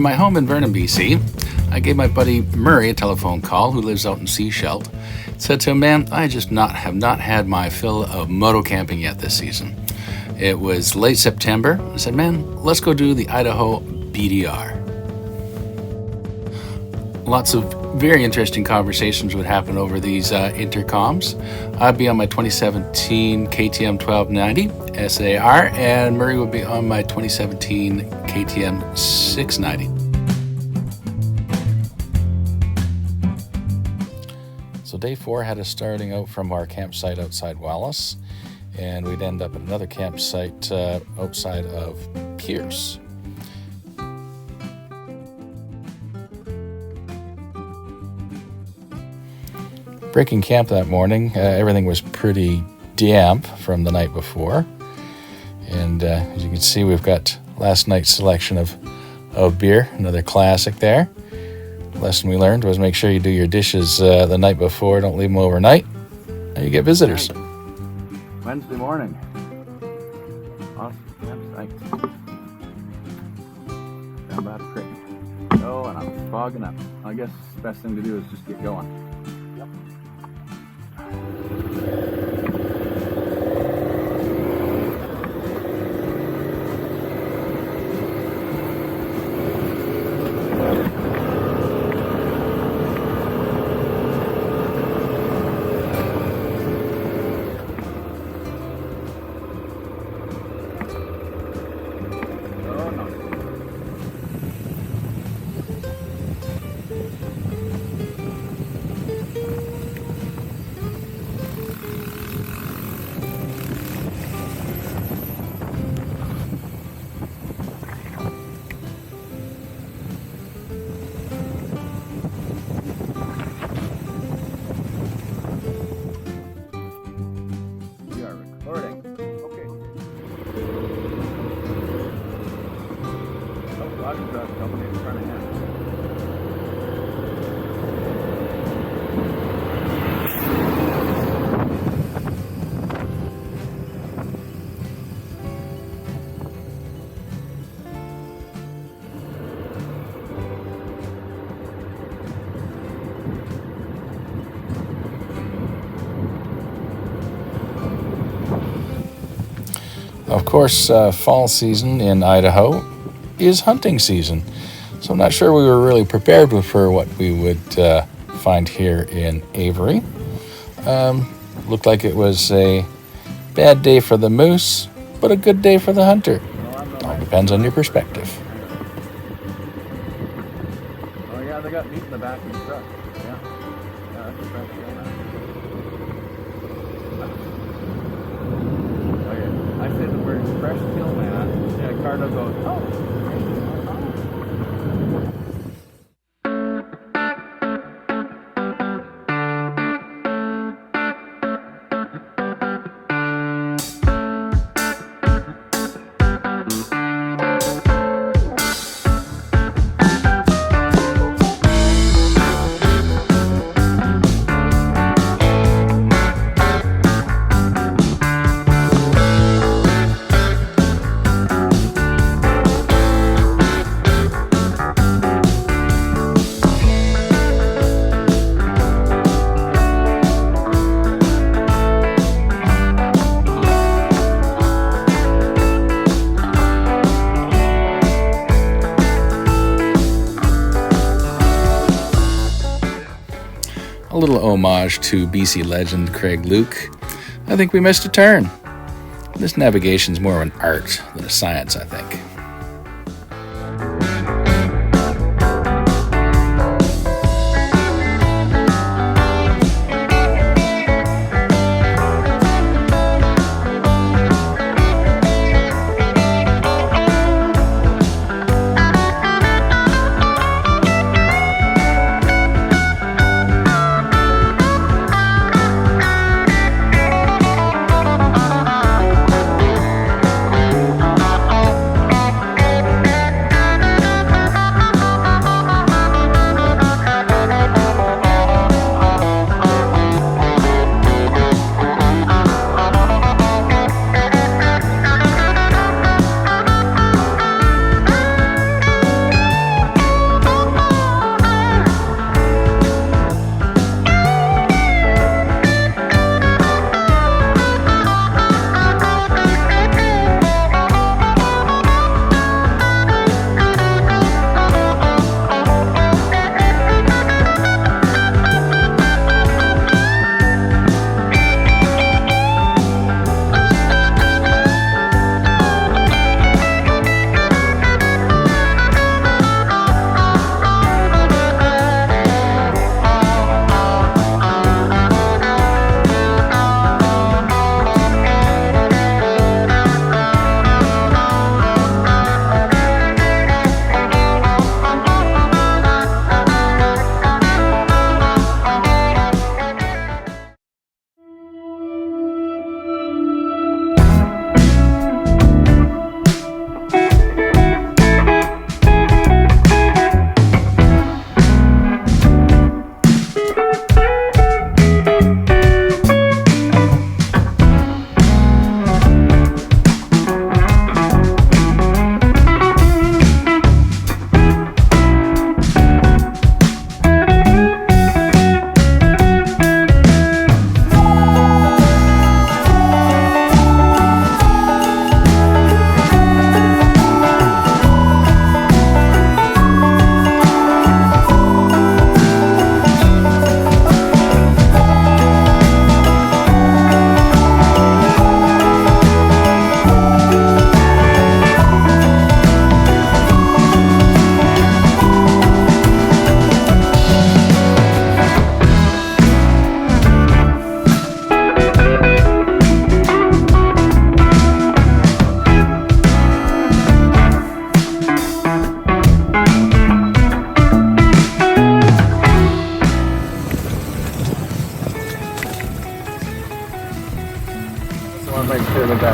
From my home in Vernon, BC, I gave my buddy Murray a telephone call, who lives out in Seashelt. Said to him, man, I just have not had my fill of moto camping yet this season. It was late September. I said, man, let's go do the Idaho BDR. Lots of very interesting conversations would happen over these intercoms. I'd be on my 2017 KTM 1290 SAR, and Murray would be on my 2017 KTM 690. So day 4 had us starting out from our campsite outside Wallace, and we'd end up at another campsite outside of Pierce. Breaking camp that morning, everything was pretty damp from the night before. And as you can see, we've got last night's selection of beer, another classic there. Lesson we learned was make sure you do your dishes the night before, don't leave them overnight, and you get visitors. Wednesday morning. Awesome campsite. Down by the creek. Oh, and I'm fogging up. I guess the best thing to do is just get going. Yep. Of course, fall season in Idaho is hunting season, so I'm not sure we were really prepared for what we would find here in Avery. Looked like it was a bad day for the moose, but a good day for the hunter. All depends on your perspective. Oh yeah, they got meat in the back of the truck. Yeah, that's the best deal now. I say the word fresh kill, man. Yeah, Cardo goes, oh. A little homage to BC legend Craig Luke. I think we missed a turn. This navigation's more of an art than a science, I think.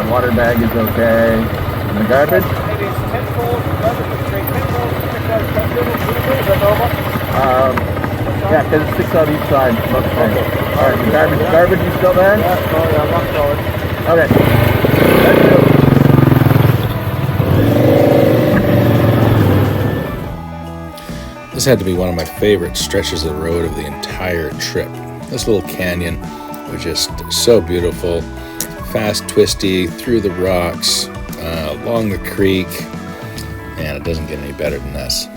water bag is okay. And the garbage? Maybe it's 10 rolls, garbage is straight 10 rolls, 6 out of 10 little is that normal? Yeah, because it's 6 out each side. Okay. All right, the garbage is still there? Yeah, sorry, I'm not going. Okay. Thank you. This had to be one of my favorite stretches of the road of the entire trip. This little canyon was just so beautiful, fast, twisty, through the rocks, along the creek, and it doesn't get any better than this.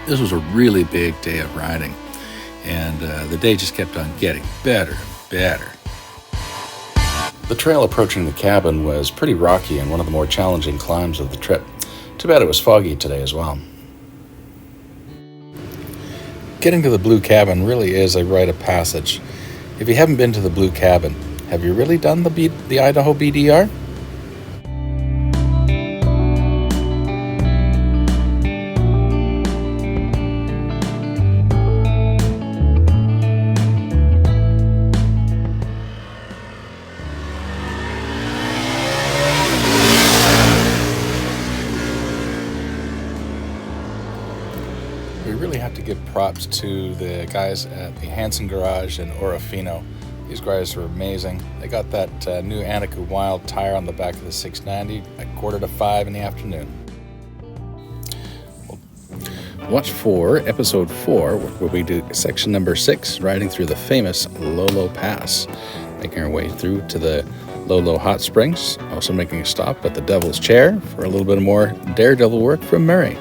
This was a really big day of riding, and the day just kept on getting better and better. The trail approaching the cabin was pretty rocky and one of the more challenging climbs of the trip. Too bad it was foggy today as well. Getting to the Blue Cabin really is a rite of passage. If you haven't been to the Blue Cabin, have you really done the Idaho BDR? We really have to give props to the guys at the Hanson Garage in Orofino. These guys are amazing. They got that new Anaku Wild tire on the back of the 690 at 4:45 in the afternoon. Watch for episode 4, where we do section number 6, riding through the famous Lolo Pass, making our way through to the Lolo Hot Springs, also making a stop at the Devil's Chair for a little bit more daredevil work from Murray.